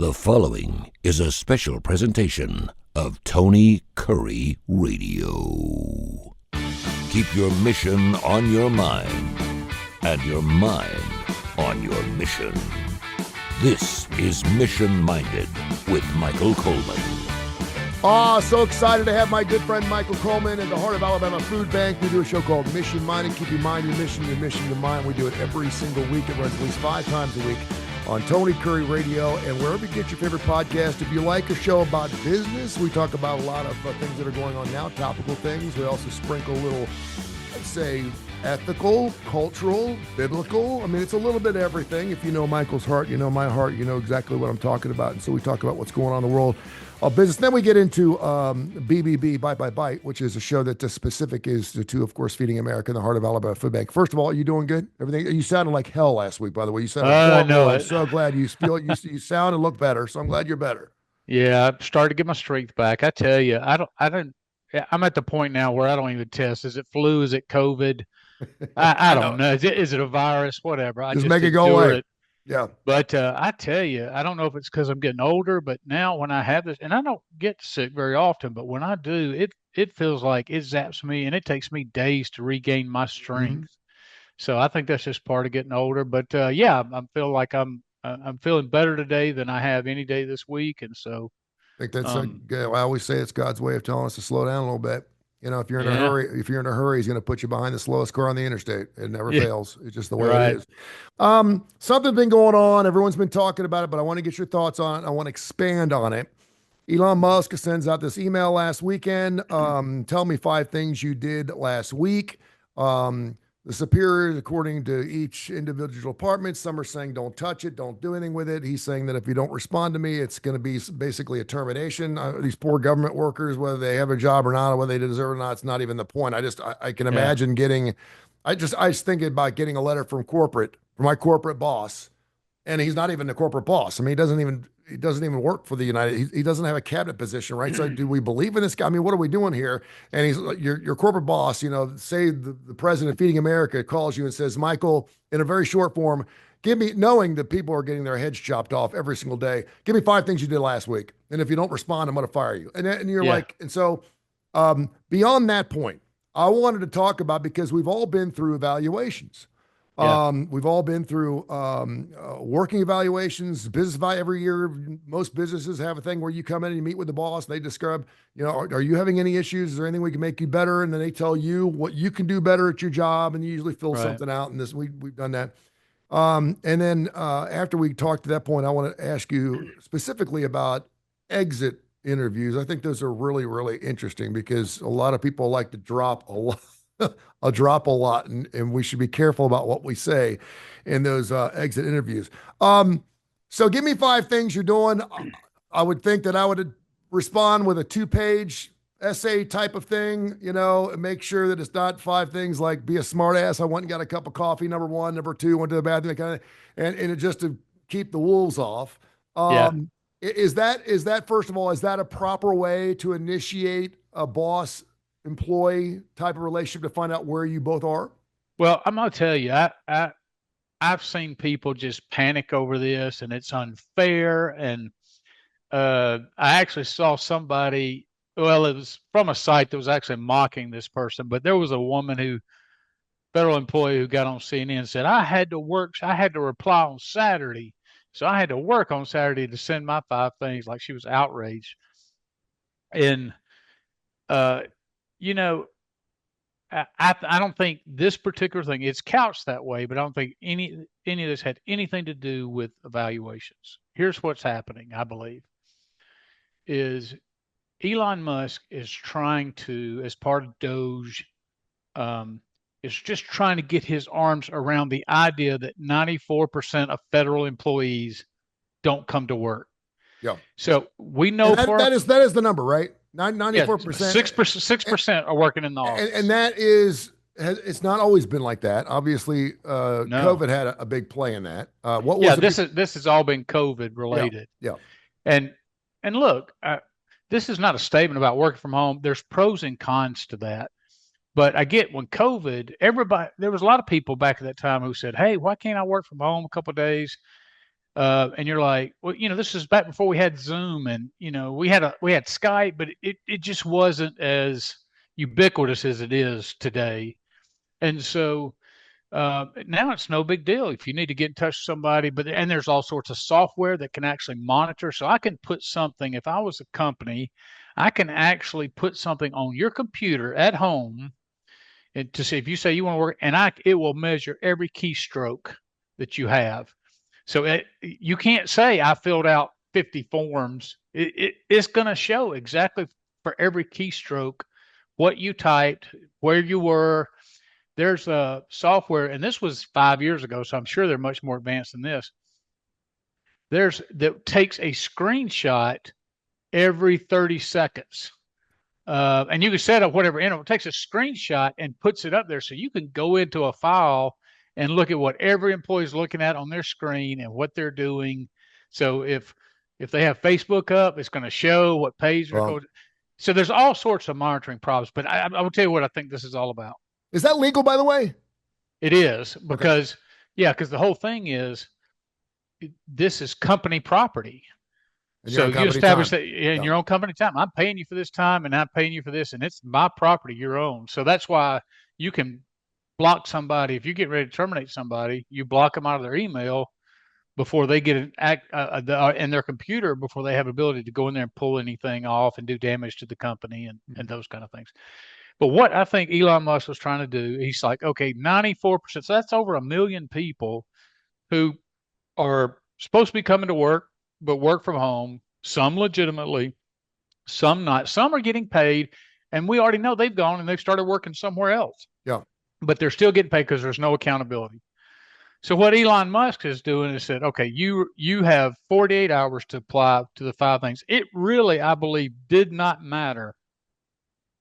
The following is a special presentation of Tony Curry Radio. Keep your mission on your mind and your mind on your mission. This is Mission Minded with Michael Coleman. So excited to have my good friend Michael Coleman at the Heart of Alabama Food Bank. We do a show called Mission Minded. Keep your mind, your mission your mind. We do it every single week. It runs at least 5 times a week on Tony Curry Radio and wherever you get your favorite podcast. If you like a show about business, we talk about a lot of things that are going on now, topical things. We also sprinkle a little, let's say, ethical, cultural, biblical. I mean, it's a little bit of everything. If you know Michael's heart, you know my heart, you know exactly what I'm talking about. And so we talk about what's going on in the world of business. Then we get into BBB, Bite by Bite, which is a show that the specific is to, of course, Feeding America and the Heart of Alabama Food Bank. First of all, are you doing good? Everything? You sounded like hell last week, by the way. You sounded horrible. I'm so glad you feel you sound and look better. So I'm glad you're better. Yeah, I've started to get my strength back. I tell you, I'm at the point now where I don't even test. Is it flu? Is it COVID? I don't know. Is it a virus? Whatever. I just make it go away. It. Yeah. But I tell you, I don't know if it's because I'm getting older, but now when I have this, and I don't get sick very often, but when I do, it feels like it zaps me, and it takes me days to regain my strength. Mm-hmm. So I think that's just part of getting older. But yeah, I feel like I'm feeling better today than I have any day this week, and so I think that's I always say it's God's way of telling us to slow down a little bit. You know, if you're in a hurry, he's going to put you behind the slowest car on the interstate. It never fails. It's just the way it is. Something's been going on. Everyone's been talking about it, but I want to get your thoughts on it. I want to expand on it. Elon Musk sends out this email last weekend. Tell me 5 things you did last week. The superiors, according to each individual department, some are saying don't touch it, don't do anything with it. He's saying that if you don't respond to me, it's going to be basically a termination. These poor government workers, whether they have a job or not, or whether they deserve it or not, it's not even the point. I can imagine I just think about getting a letter from my corporate boss, and he's not even the corporate boss. I mean, he doesn't even work for the United. He doesn't have a cabinet position, right? So do we believe in this guy? I mean, what are we doing here? And he's your corporate boss. You know, say the president of Feeding America calls you and says, Michael, in a very short form, knowing that people are getting their heads chopped off every single day. Give me 5 things you did last week, and if you don't respond, I'm going to fire you. And you're like, and so beyond that point, I wanted to talk about, because we've all been through evaluations. We've all been through working evaluations, every year. Most businesses have a thing where you come in and you meet with the boss. They describe, are you having any issues? Is there anything we can make you better? And then they tell you what you can do better at your job, and you usually fill something out. And we've done that. And then after we talked to that point, I want to ask you specifically about exit interviews. I think those are really, really interesting, because a lot of people like to drop a lot. And we should be careful about what we say in those exit interviews. So give me 5 things you're doing. I would think that I would respond with a 2-page essay type of thing, and make sure that it's not 5 things like be a smart ass. I went and got a cup of coffee, number 1, number 2, went to the bathroom, and it just to keep the wolves off. Is that, first of all, is that a proper way to initiate a boss employee type of relationship, to find out where you both are? Well, I'm going to tell you, I've seen people just panic over this, and it's unfair. And I actually saw somebody, it was from a site that was actually mocking this person, but there was a federal employee who got on CNN and said, I had to reply on Saturday. So I had to work on Saturday to send my 5 things, like she was outraged. And, I don't think this particular thing, it's couched that way, but I don't think any of this had anything to do with evaluations. Here's what's happening, I believe, is Elon Musk is trying to, as part of DOGE, is just trying to get his arms around the idea that 94% of federal employees don't come to work. Yeah. So we know that is the number, right? 94%. 6% are working in the office. And that it's not always been like that. Obviously, no. COVID had a big play in that. This has all been COVID related. Yeah. And look, this is not a statement about working from home. There's pros and cons to that. But I get when COVID, there was a lot of people back at that time who said, hey, why can't I work from home a couple of days? And you're like, well, this is back before we had Zoom, and we had Skype, but it just wasn't as ubiquitous as it is today. And so now it's no big deal if you need to get in touch with somebody. And there's all sorts of software that can actually monitor. So I can put something. If I was a company, I can actually put something on your computer at home, and to see if you say you want to work, and it will measure every keystroke that you have. So you can't say I filled out 50 forms. It's going to show exactly for every keystroke what you typed, where you were. There's a software, and this was 5 years ago, so I'm sure they're much more advanced than this. That takes a screenshot every 30 seconds. And you can set up whatever interval. It takes a screenshot and puts it up there, so you can go into a file and look at what every employee is looking at on their screen and what they're doing. So if they have Facebook up, it's going to show what page they're going. So there's all sorts of monitoring problems. But I will tell you what I think this is all about. Is that legal, by the way? It is, because because the whole thing is this is company property. So you establish that in your own company time. I'm paying you for this time, and I'm paying you for this, and it's my property, your own. So that's why you can block somebody. If you get ready to terminate somebody, you block them out of their email before they get in their computer, before they have ability to go in there and pull anything off and do damage to the company and those kind of things. But what I think Elon Musk was trying to do, he's like, okay, 94%. So that's over 1 million people who are supposed to be coming to work, but work from home, some legitimately, some not. Some are getting paid, and we already know they've gone and they've started working somewhere else. Yeah. But they're still getting paid because there's no accountability. So what Elon Musk is doing is said, okay, you have 48 hours to apply to the 5 things. It really, I believe, did not matter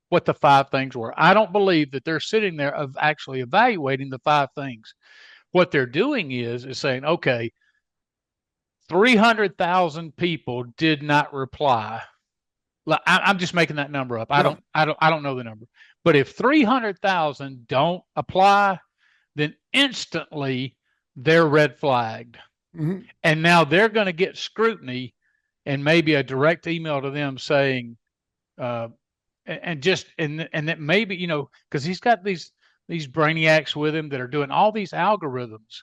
what the 5 things were. I don't believe that they're sitting there of actually evaluating the 5 things. What they're doing is saying, okay, 300,000 people did not reply. I'm just making that number up. I don't know the number. But if 300,000 don't apply, then instantly they're red flagged. Mm-hmm. And now they're going to get scrutiny and maybe a direct email to them saying, and that maybe, because he's got these brainiacs with him that are doing all these algorithms.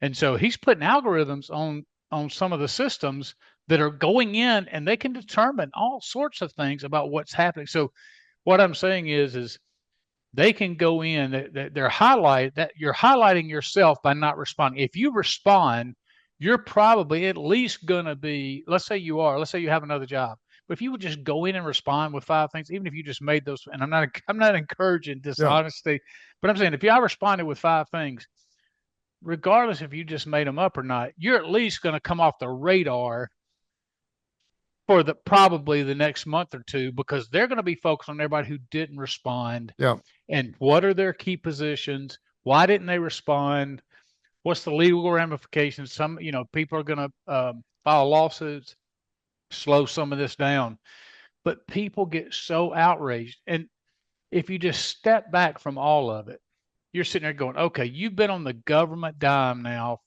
And so he's putting algorithms on some of the systems that are going in, and they can determine all sorts of things about what's happening. So what I'm saying is they can go in, they're you're highlighting yourself by not responding. If you respond, you're probably at least going to be, let's say you have another job. But if you would just go in and respond with 5 things, even if you just made those, and I'm not encouraging dishonesty, but I'm saying if I responded with 5 things, regardless if you just made them up or not, you're at least going to come off the radar for probably the next month or 2, because they're going to be focused on everybody who didn't respond. Yeah. And what are their key positions? Why didn't they respond? What's the legal ramifications? Some, people are going to file lawsuits, slow some of this down. But people get so outraged. And if you just step back from all of it, you're sitting there going, okay, you've been on the government dime now,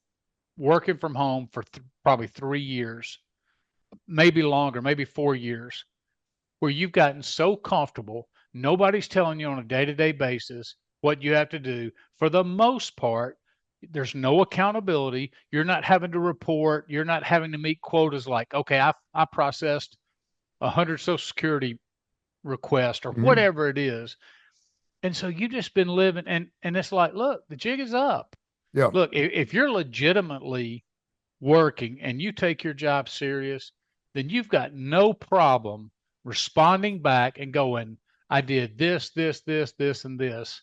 working from home for probably 3 years, maybe longer, maybe 4 years, where you've gotten so comfortable. Nobody's telling you on a day-to-day basis what you have to do. For the most part, there's no accountability. You're not having to report. You're not having to meet quotas like, okay, I processed 100 Social Security requests or whatever it is. And so you've just been living, and it's like, look, the jig is up. Yeah. Look, if you're legitimately working and you take your job serious, then you've got no problem responding back and going, I did this, this, this, this, and this.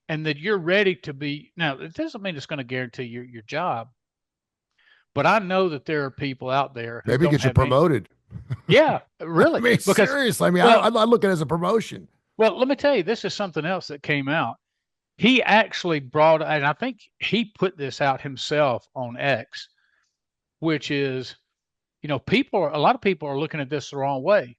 And that you're ready to be. Now, it doesn't mean it's going to guarantee your job. But I know that there are people out there who maybe get you promoted. Yeah, really. I mean, seriously. I mean, I look at it as a promotion. Well, let me tell you, this is something else that came out. He actually brought, and I think he put this out himself on X, which is, a lot of people are looking at this the wrong way.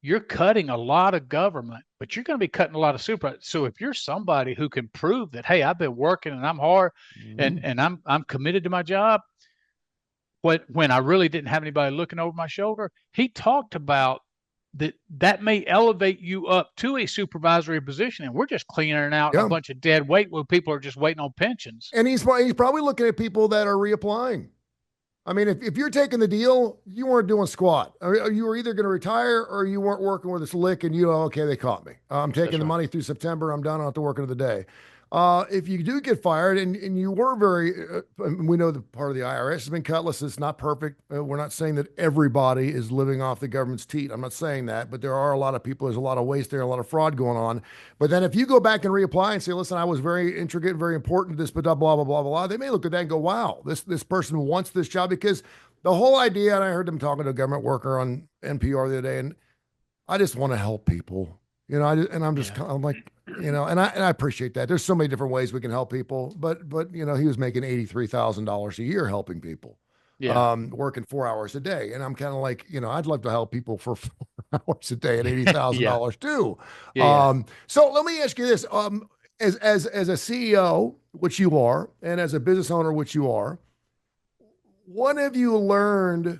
You're cutting a lot of government, but you're going to be cutting a lot of super. So if you're somebody who can prove that, hey, I've been working and I'm hard and I'm committed to my job, when I really didn't have anybody looking over my shoulder, he talked about that may elevate you up to a supervisory position, and we're just cleaning out a Yeah. bunch of dead weight where people are just waiting on pensions. And he's probably looking at people that are reapplying. I mean, if you're taking the deal, you weren't doing squat. You were either going to retire or you weren't working with this lick and okay, they caught me. I'm taking the money through September. I'm done. I don't have to work another day. If you do get fired and you were we know that part of the IRS has been cut. Listen, it's not perfect. We're not saying that everybody is living off the government's teat. I'm not saying that, but there are a lot of people, there's a lot of waste there, a lot of fraud going on. But then if you go back and reapply and say, listen, I was very intricate, very important to this, but blah, blah, blah, blah, blah, they may look at that and go, wow, this person wants this job, because the whole idea, and I heard them talking to a government worker on NPR the other day, and I just want to help people. I'm like, and I appreciate that. There's so many different ways we can help people, but he was making $83,000 a year helping people, working 4 hours a day. And I'm kind of like, I'd love to help people for 4 hours a day at $80,000 too. So let me ask you this, as a CEO, which you are, and as a business owner, which you are, what have you learned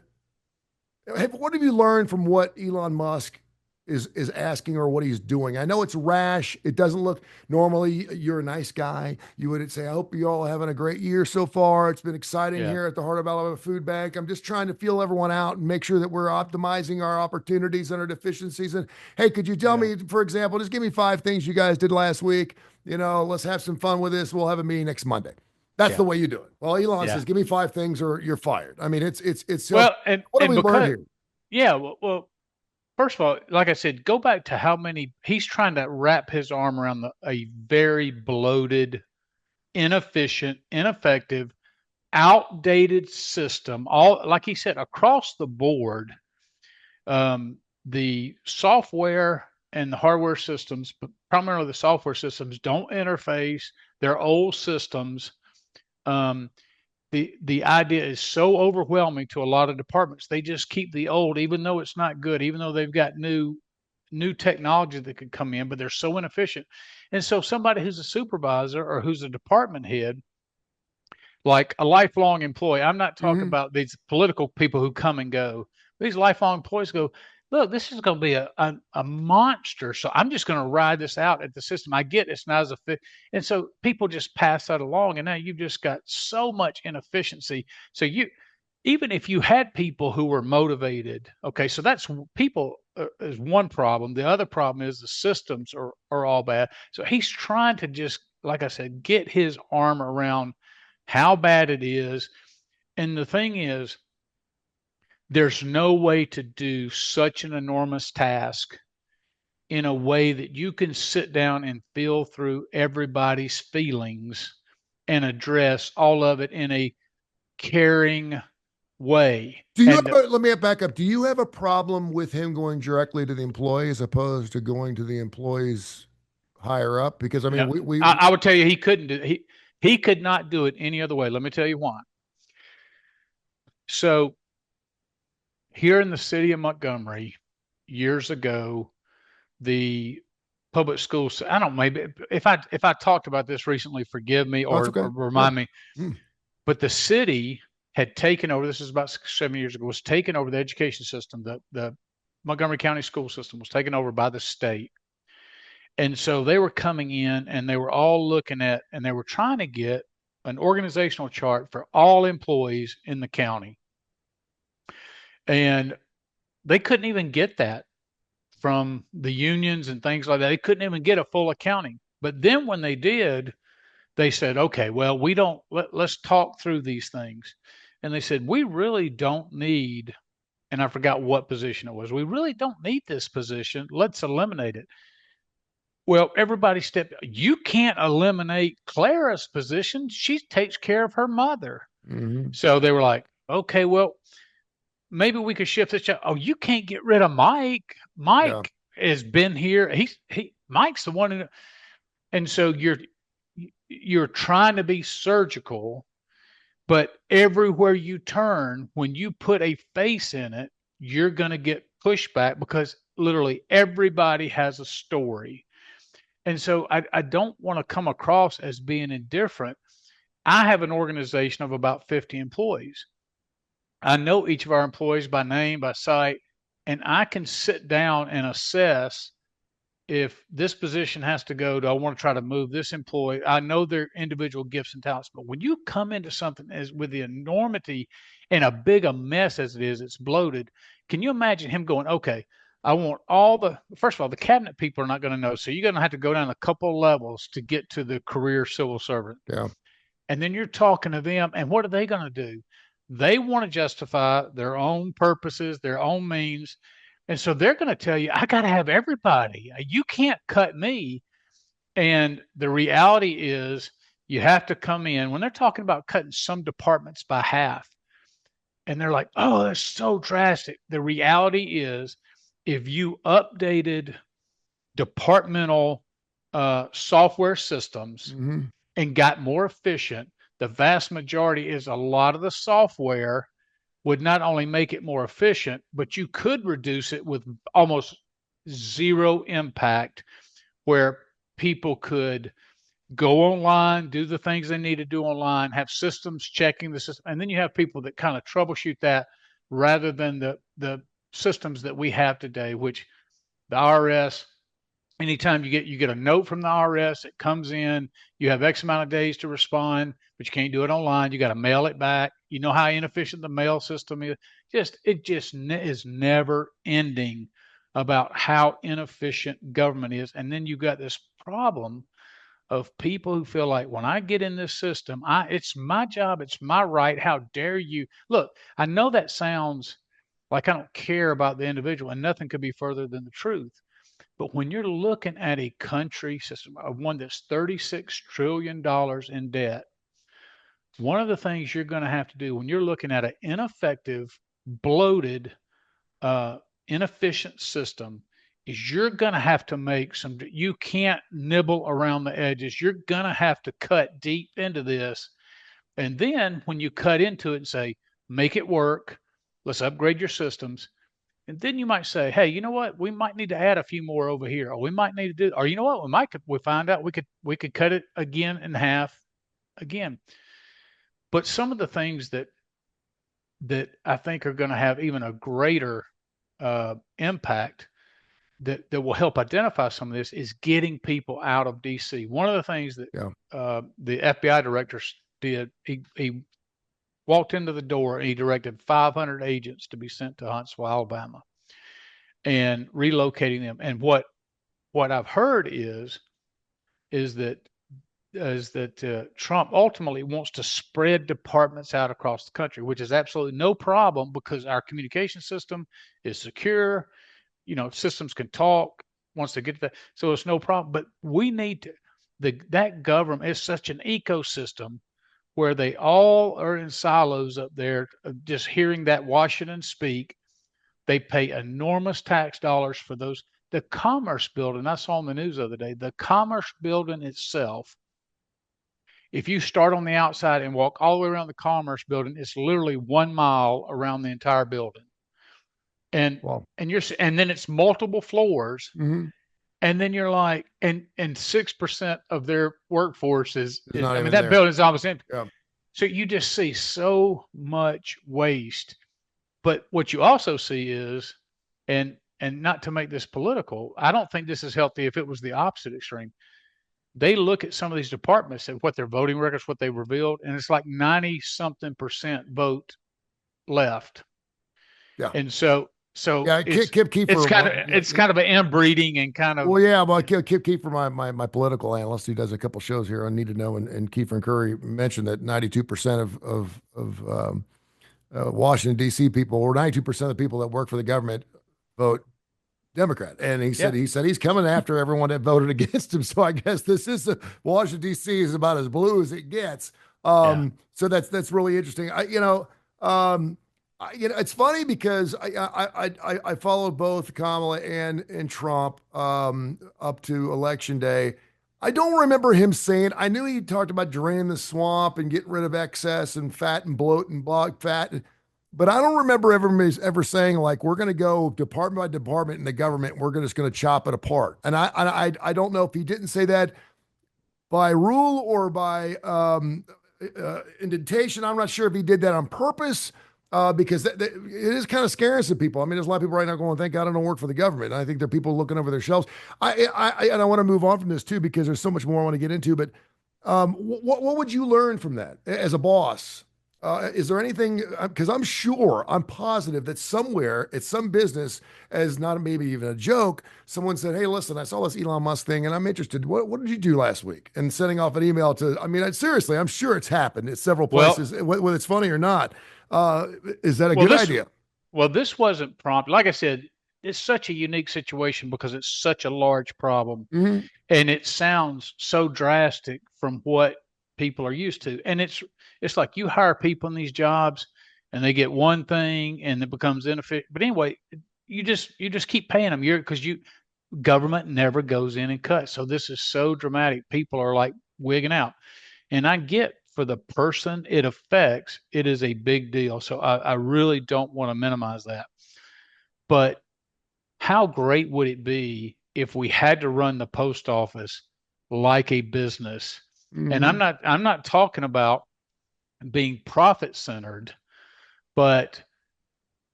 from what Elon Musk is asking, or what he's doing? I know it's rash. It doesn't look, normally you're a nice guy. You would say, I hope you all having a great year so far. It's been exciting here at the Heart of Alabama Food Bank. I'm just trying to feel everyone out and make sure that we're optimizing our opportunities and our deficiencies. And hey, could you tell me, for example, just give me 5 things you guys did last week. Let's have some fun with this. We'll have a meeting next Monday. That's the way you do it. Well, Elon says, give me 5 things or you're fired. I mean, it's well, and what have we learned here? Yeah. Well, first of all, like I said, go back to how many he's trying to wrap his arm around a very bloated, inefficient, ineffective, outdated system. All, like he said, across the board, the software and the hardware systems, but primarily the software systems, don't interface. They're old systems. The idea is so overwhelming to a lot of departments. They just keep the old, even though it's not good, even though they've got new technology that could come in, but they're so inefficient. And so somebody who's a supervisor or who's a department head, like a lifelong employee, I'm not talking about these political people who come and go. These lifelong employees go, look, this is going to be a monster. So I'm just going to ride this out at the system. I get it's not as a fit. And so people just pass that along. And now you've just got so much inefficiency. So even if you had people who were motivated, okay, so that's people is one problem. The other problem is the systems are all bad. So he's trying to just, like I said, get his arm around how bad it is. And the thing is, there's no way to do such an enormous task in a way that you can sit down and feel through everybody's feelings and address all of it in a caring way. Let me back up. Do you have a problem with him going directly to the employee as opposed to going to the employees higher up? Because I mean, I would tell you he couldn't do he could not do it any other way. Let me tell you why. So here in the city of Montgomery, years ago, the public schools, I don't know, maybe if I talked about this recently, forgive me or remind me. But the city had taken over, this is about 6-7 years ago, was taken over the education system. The Montgomery County school system was taken over by the state. And so they were coming in and they were all looking at, and they were trying to get an organizational chart for all employees in the county. And they couldn't even get that from the unions and things like that. They couldn't even get a full accounting. But then when they did, they said, okay, well, let's talk through these things. And they said, we really don't need, and I forgot what position it was. We really don't need this position. Let's eliminate it. Well, everybody stepped. You can't eliminate Clara's position. She takes care of her mother. So they were like, okay, well, maybe we could shift this job. Oh, you can't get rid of Mike. Mike has been here. Mike's the one who, and so you're trying to be surgical, but everywhere you turn, when you put a face in it, you're going to get pushback because literally everybody has a story. And so I don't want to come across as being indifferent. I have an organization of about 50 employees. I know each of our employees by name, by sight, and I can sit down and assess if this position has to go. Do I want to try to move this employee? I know their individual gifts and talents, but when you come into something as with the enormity and a big a mess as it is, it's bloated. Can you imagine him going, okay, I want all the, first of all, the cabinet people are not going to know. So you're going to have to go down a couple of levels to get to the career civil servant. Yeah. And then you're talking to them, and what are they going to do? They want to justify their own purposes, their own means. And so they're going to tell you, I got to have everybody. You can't cut me. And the reality is, you have to come in when they're talking about cutting some departments by half. And they're like, oh, that's so drastic. The reality is, if you updated departmental software systems and got more efficient, the vast majority is a lot of the software would not only make it more efficient, but you could reduce it with almost zero impact, where people could go online, do the things they need to do online, have systems checking the system, and then you have people that kind of troubleshoot that rather than the systems that we have today, which the IRS, anytime you get a note from the IRS, it comes in, you have X amount of days to respond, but you can't do it online. You got to mail it back. You know how inefficient the mail system is. It just is never ending about how inefficient government is. And then you got this problem of people who feel like, when I get in this system, it's my job, it's my right. How dare you? Look, I know that sounds like I don't care about the individual, and nothing could be further than the truth. But when you're looking at a country system, one that's $36 trillion in debt, one of the things you're going to have to do when you're looking at an ineffective, bloated, inefficient system is you're going to have to make some, you can't nibble around the edges. You're going to have to cut deep into this. And then when you cut into it and say, make it work, let's upgrade your systems. And then you might say, hey, you know what? We might need to add a few more over here, or we might need to do, or you know what? We find out we could cut it again in half again. But some of the things that I think are going to have even a greater impact that will help identify some of this is getting people out of DC. One of the things that the FBI director did, he walked into the door and he directed 500 agents to be sent to Huntsville, Alabama, and relocating them. And what I've heard is that Trump ultimately wants to spread departments out across the country, which is absolutely no problem because our communication system is secure. You know, systems can talk once they get to that. So it's no problem. But we need to, that government is such an ecosystem where they all are in silos up there, just hearing that Washington speak. They pay enormous tax dollars for those. The Commerce Building, I saw on the news the other day, the Commerce Building itself, if you start on the outside and walk all the way around the Commerce Building, it's literally 1 mile around the entire building. And and then it's multiple floors. And then you're like, and 6% of their workforce is I mean, that building is almost empty. Yeah. So you just see so much waste. But what you also see is, and not to make this political, I don't think this is healthy if it was the opposite extreme. They look at some of these departments and what their voting records, what they revealed, and it's like 90-something% vote left. Yeah. And so yeah, Kip Kiefer, it's kind of an inbreeding and kind of. Well, yeah, well, Kip Kiefer, my political analyst, who does a couple shows here on Need to Know, and Kiefer and Curry mentioned that 92% of Washington D.C. people, or 92% of the people that work for the government, vote Democrat. And he said he's coming after everyone that voted against him. So I guess this is Washington D.C. is about as blue as it gets. So that's really interesting. It's funny because I followed both Kamala and Trump up to Election Day. I don't remember him saying, I knew he talked about draining the swamp and getting rid of excess and fat and bloat and block fat, but I don't remember ever saying, like, we're going to go department by department in the government, we're just going to chop it apart. And I don't know if he didn't say that by rule or by indentation. I'm not sure if he did that on purpose. because it is kind of scary to people. I mean, there's a lot of people right now going, "Thank God I don't work for the government." And I think there are people looking over their shelves. And I want to move on from this too because there's so much more I want to get into. But what would you learn from that as a boss? Is there anything? Because I'm sure, I'm positive that somewhere at some business, as not maybe even a joke, someone said, "Hey, listen, I saw this Elon Musk thing, and I'm interested. What did you do last week?" And sending off an email to, I mean, seriously, I'm sure it's happened at several Well, places, whether it's funny or not. Is that a well, good this idea? well, this wasn't prompt. Like I said, it's such a unique situation because it's such a large problem, Hmm. and it sounds so drastic from what people are used to. And it's like you hire people in these jobs, and they get one thing, and it becomes inefficient. But anyway, you just keep paying them. Because government never goes in and cuts. So this is so dramatic. People are like wigging out. And I get for the person it affects, it is a big deal. So I really don't want to minimize that. But how great would it be if we had to run the post office like a business? And Hmm. I'm not talking about being profit centered, but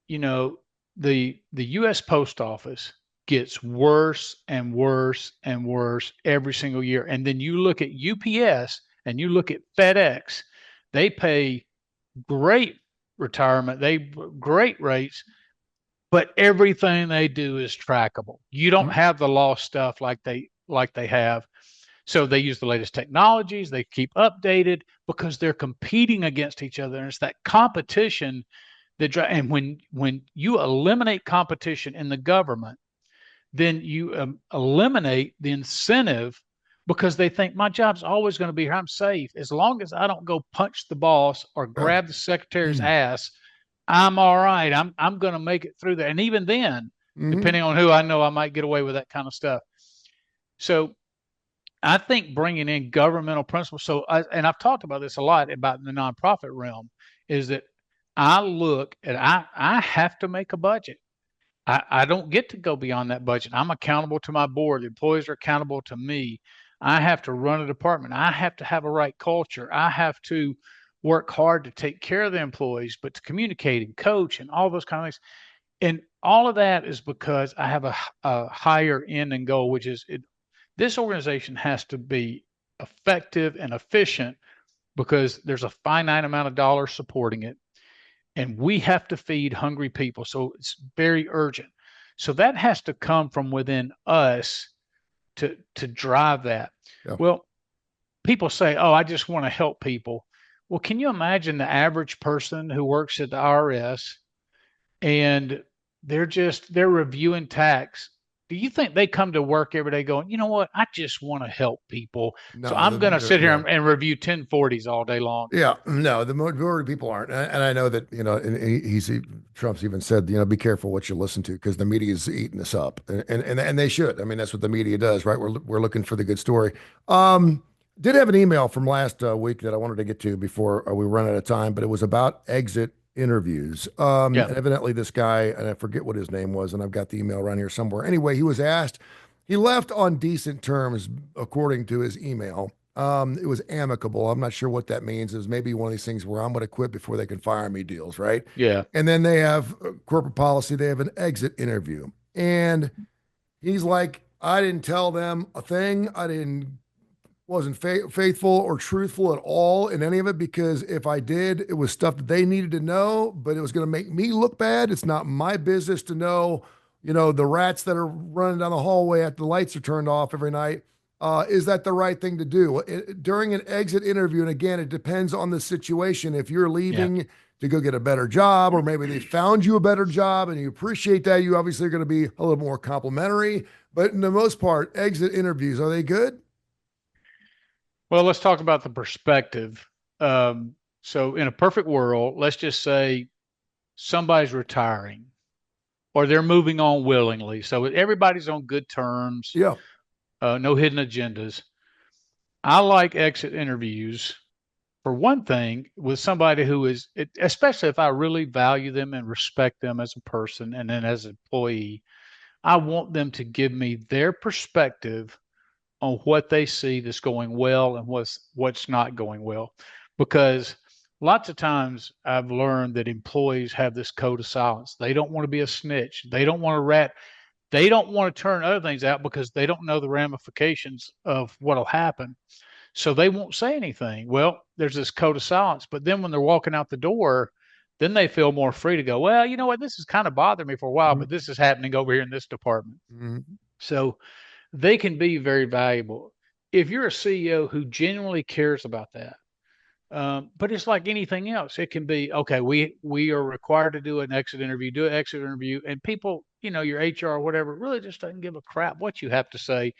you know, the US Post Office gets worse and worse and worse every single year. And then you look at UPS and you look at FedEx, they pay great retirement, they great rates, but everything they do is trackable. You don't have the lost stuff like they have. So they use the latest technologies, they keep updated because they're competing against each other. And it's that competition and when you eliminate competition in the government, then you eliminate the incentive because they think my job's always going to be here. I'm safe as long as I don't go punch the boss or Yeah. grab the secretary's ass. I'm all right. I'm going to make it through there. And even then, Hmm. depending on who I know, I might get away with that kind of stuff. So I think bringing in governmental principles. And I've talked about this a lot about the nonprofit realm, is that I have to make a budget. I don't get to go beyond that budget. I'm accountable to my board. The employees are accountable to me. I have to run a department. I have to have a right culture. I have to work hard to take care of the employees, but to communicate and coach and all those kind of things. And all of that is because I have a higher end and goal, which is this organization has to be effective and efficient because there's a finite amount of dollars supporting it and we have to feed hungry people. So it's very urgent. So that has to come from within us to drive that. Yeah. Well, people say, "Oh, I just want to help people." Well, can you imagine the average person who works at the IRS and they're reviewing tax? Do you think they come to work every day going, "You know what? I just want to help people. So No, I'm going to sit here yeah. and review 1040s all day long." Yeah, no, the majority of people aren't, and I know that and Trump's even said, be careful what you listen to because the media is eating us up, and they should. I mean, that's what the media does, right? We're looking for the good story. Did have an email from last week that I wanted to get to before we run out of time, but it was about exit interviews. Yeah. And evidently this guy, and I forget what his name was, and I've got the email around here somewhere. Anyway, he was asked. He left on decent terms, according to his email. It was amicable. I'm not sure what that means. It was maybe one of these things where I'm going to quit before they can fire me deals, right? Yeah. And then they have corporate policy. They have an exit interview. And he's like, I didn't tell them a thing. I didn't wasn't faithful or truthful at all in any of it because if I did, it was stuff that they needed to know, but it was going to make me look bad. It's not my business to know, the rats that are running down the hallway after the lights are turned off every night. Is that the right thing to do? During an exit interview, and again, it depends on the situation. If you're Yeah. leaving to go get a better job, or maybe they found you a better job and you appreciate that, you obviously are going to be a little more complimentary. But in the most part, exit interviews, are they good? Well, let's talk about the perspective. So, in a perfect world, let's just say somebody's retiring or they're moving on willingly. So, everybody's on good terms, Yeah. no hidden agendas. I like exit interviews for one thing with somebody who is, especially if I really value them and respect them as a person and then as an employee, I want them to give me their perspective on what they see that's going well and what's not going well. Because lots of times I've learned that employees have this code of silence. They don't want to be a snitch. They don't want to rat. They don't want to turn other things out because they don't know the ramifications of what'll happen. So they won't say anything. Well, there's this code of silence. But then when they're walking out the door, then they feel more free to go, well, you know what? This has kind of bothered me for a while, but this is happening over here in this department. So they can be very valuable. If you're a CEO who genuinely cares about that, but it's like anything else. It can be, okay, we are required to do an exit interview, and people, your HR or whatever, really just doesn't give a crap what you have to say.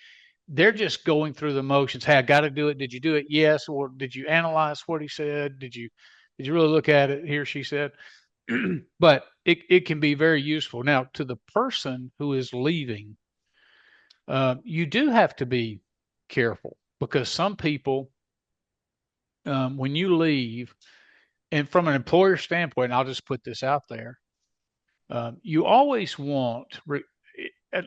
They're just going through the motions. Hey, I got to do it. Did you do it? Yes. Or did you analyze what he said? Did you really look at it? He or she said. But it can be very useful. Now, to the person who is leaving, you do have to be careful, because some people, when you leave, and from an employer standpoint, I'll just put this out there, you always want,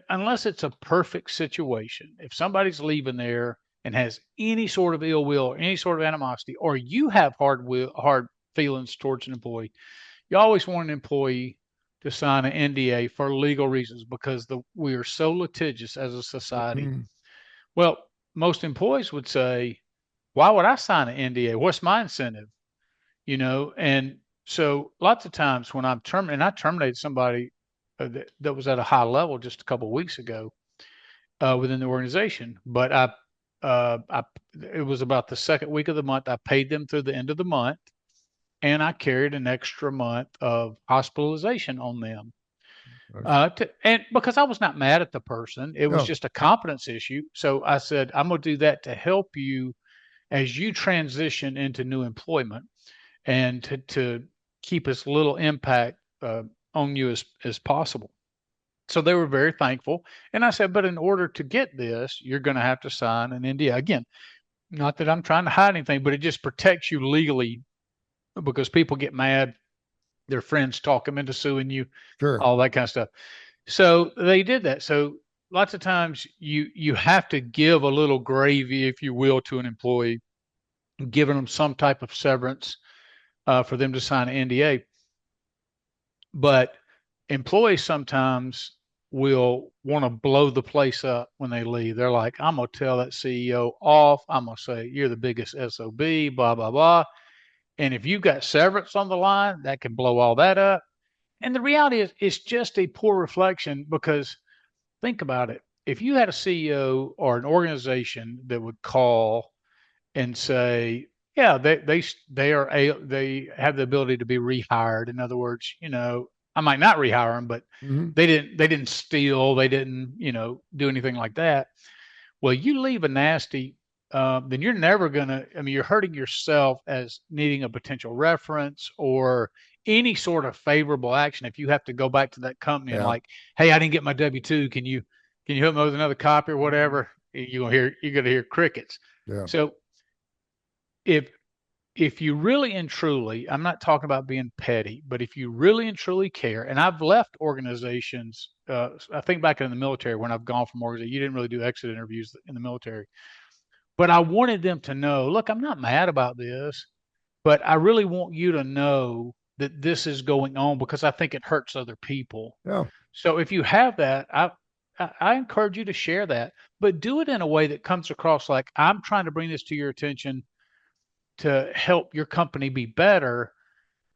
unless it's a perfect situation, if somebody's leaving there and has any sort of ill will or any sort of animosity, or you have hard feelings towards an employee, you always want an employee to sign an NDA for legal reasons, because we are so litigious as a society. Well, most employees would say, why would I sign an NDA? What's my incentive? And so lots of times when I terminated somebody that was at a high level just a couple of weeks ago within the organization, but it was about the second week of the month. I paid them through the end of the month, and I carried an extra month of hospitalization on them. And because I was not mad at the person, it was just a competence issue. So I said, I'm going to do that to help you as you transition into new employment, and to keep as little impact on you as possible. So they were very thankful. And I said, but in order to get this, you're going to have to sign an NDA. Again, not that I'm trying to hide anything, but it just protects you legally, because people get mad. Their friends talk them into suing you, all that kind of stuff. So they did that. So lots of times you have to give a little gravy, if you will, to an employee, giving them some type of severance for them to sign an NDA. But employees sometimes will want to blow the place up when they leave. They're like, I'm going to tell that CEO off. I'm going to say, you're the biggest SOB, blah, blah, blah. And if you've got severance on the line, that can blow all that up. And the reality is, it's just a poor reflection, because think about it. If you had a CEO or an organization that would call and say, yeah, they have the ability to be rehired. In other words, I might not rehire them, but they didn't steal, they didn't, do anything like that. Well, you leave a nasty, then you're never gonna. You're hurting yourself as needing a potential reference or any sort of favorable action. If you have to go back to that company and like, hey, I didn't get my W-2. Can you help me with another copy or whatever? You're gonna hear crickets. Yeah. So if you really and truly, I'm not talking about being petty, but if you really and truly care, and I've left organizations, I think back in the military when I've gone from organizations, you didn't really do exit interviews in the military, but I wanted them to know, look, I'm not mad about this, but I really want you to know that this is going on because I think it hurts other people. Yeah. So if you have that, I encourage you to share that, but do it in a way that comes across like, I'm trying to bring this to your attention to help your company be better.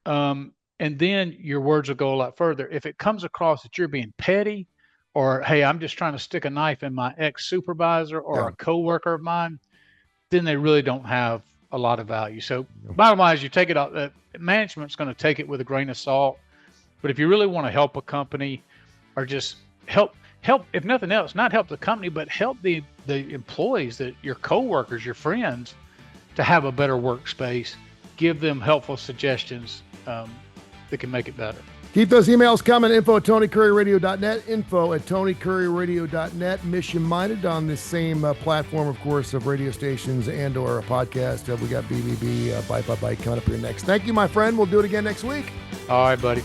And then your words will go a lot further. If it comes across that you're being petty, or, hey, I'm just trying to stick a knife in my ex-supervisor or a coworker of mine, then they really don't have a lot of value. So bottom line is, you take it out, management's going to take it with a grain of salt. But if you really want to help a company, or just help, if nothing else, not help the company, but help the employees, your coworkers, your friends, to have a better workspace, give them helpful suggestions that can make it better. Keep those emails coming. info@TonyCurryRadio.net, info@TonyCurryRadio.net. Mission-minded on the same platform, of course, of radio stations and or a podcast. We got BBB, Bite by Bite coming up here next. Thank you, my friend. We'll do it again next week. All right, buddy.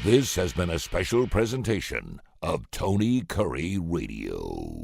This has been a special presentation of Tony Curry Radio.